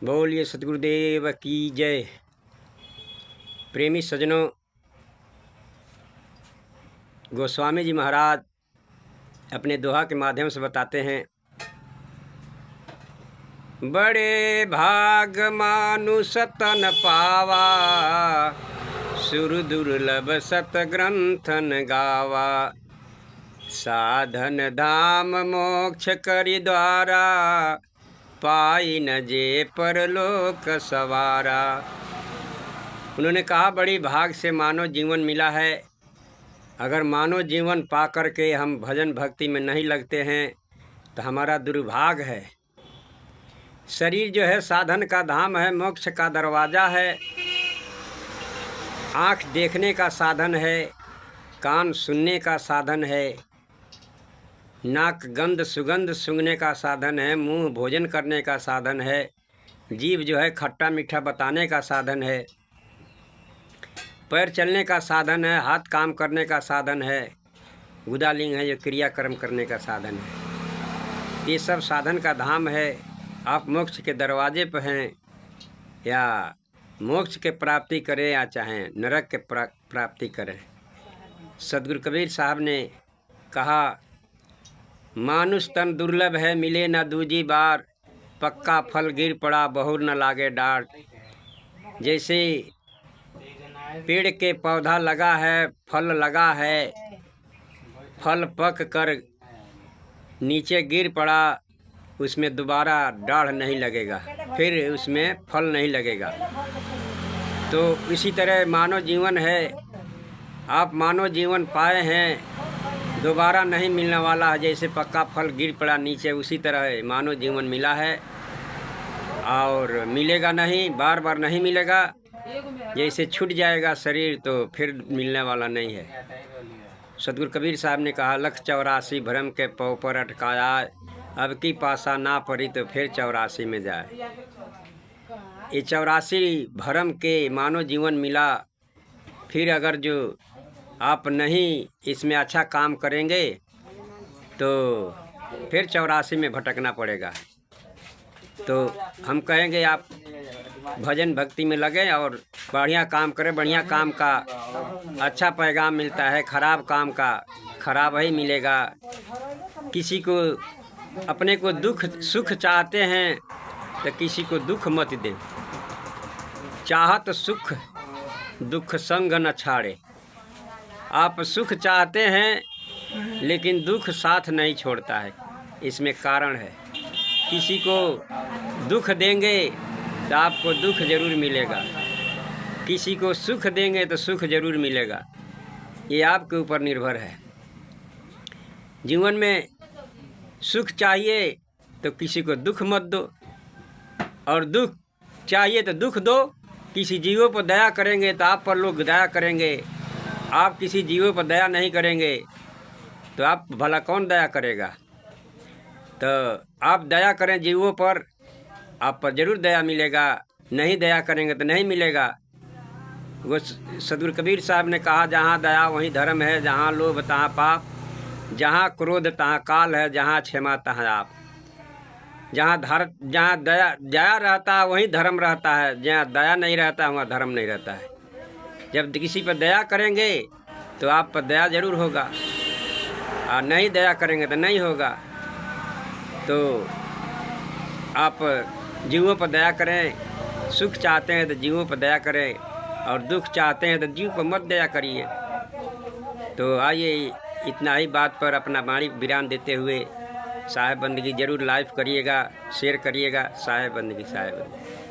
बोलिए सतगुरुदेव की जय। प्रेमी सज्जनों, गोस्वामी जी महाराज अपने दोहा के माध्यम से बताते हैं, बड़े भाग मानुष तन पावा, सुर दुर्लभ सत ग्रंथन गावा, साधन धाम मोक्ष करि द्वारा, पाई न जे परलोक सवारा। उन्होंने कहा, बड़ी भाग से मानव जीवन मिला है। अगर मानव जीवन पा करके हम भजन भक्ति में नहीं लगते हैं तो हमारा दुर्भाग्य है। शरीर जो है साधन का धाम है, मोक्ष का दरवाज़ा है। आँख देखने का साधन है, कान सुनने का साधन है, नाक गंध सुगंध सूंघने का साधन है, मुंह भोजन करने का साधन है, जीभ जो है खट्टा मीठा बताने का साधन है, पैर चलने का साधन है, हाथ काम करने का साधन है, गुदालिंग है जो क्रियाकर्म करने का साधन है। ये सब साधन का धाम है। आप मोक्ष के दरवाजे पर हैं, या मोक्ष के प्राप्ति करें या चाहें नरक के प्राप्ति करें। सदगुरु कबीर साहब ने कहा, मानुष तन दुर्लभ है, मिले न दूजी बार, पक्का फल गिर पड़ा बहुर न लागे डांट। जैसे पेड़ के पौधा लगा है, फल लगा है, फल पक कर नीचे गिर पड़ा, उसमें दोबारा डाढ़ नहीं लगेगा, फिर उसमें फल नहीं लगेगा। तो इसी तरह मानव जीवन है। आप मानव जीवन पाए हैं, दोबारा नहीं मिलने वाला है। जैसे पक्का फल गिर पड़ा नीचे, उसी तरह मानव जीवन मिला है और मिलेगा नहीं, बार बार नहीं मिलेगा। जैसे छूट जाएगा शरीर तो फिर मिलने वाला नहीं है। सदगुरु कबीर साहब ने कहा, लख 84 भ्रम के पौ पर अटकाया, अब की पासा ना पड़ी तो फिर 84 में जाए। ये 84 भ्रम के मानव जीवन मिला। फिर अगर जो आप नहीं इसमें अच्छा काम करेंगे तो फिर 84 में भटकना पड़ेगा। तो हम कहेंगे आप भजन भक्ति में लगे और बढ़िया काम करें। बढ़िया काम का अच्छा पैगाम मिलता है, खराब काम का खराब ही मिलेगा। किसी को अपने को दुख सुख चाहते हैं तो किसी को दुख मत दे। चाहत सुख दुख संग न छाड़े। आप सुख चाहते हैं लेकिन दुख साथ नहीं छोड़ता है। इसमें कारण है, किसी को दुख देंगे तो आपको दुख जरूर मिलेगा, किसी को सुख देंगे तो सुख जरूर मिलेगा। ये आपके ऊपर निर्भर है। जीवन में सुख चाहिए तो किसी को दुख मत दो, और दुख चाहिए तो दुख दो। किसी जीवों पर दया करेंगे तो आप पर लोग दया करेंगे। आप किसी जीवों पर दया नहीं करेंगे तो आप भला कौन दया करेगा। तो आप दया करें जीवों पर, आप पर जरूर दया मिलेगा। नहीं दया करेंगे तो नहीं मिलेगा। वो सदगुरु कबीर साहब ने कहा, जहाँ दया वहीं धर्म है, जहाँ लोभ तहाँ पाप, जहाँ क्रोध तहाँ काल है, जहाँ क्षमा तहाँ आप। जहाँ दया रहता है वहीं धर्म रहता है, जहाँ दया नहीं रहता है वहाँ धर्म नहीं रहता है। जब किसी पर दया करेंगे तो आप पर दया जरूर होगा, और नहीं दया करेंगे तो नहीं होगा। तो आप जीवों पर दया करें। सुख चाहते हैं तो जीवों पर दया करें, और दुख चाहते हैं तो जीव पर मत दया करिए। तो आइए इतना ही बात पर अपना वाणी विराम देते हुए साहेब बंदगी जरूर लाइव करिएगा, शेयर करिएगा। साहेब बंदगी, साहेब बंदगी।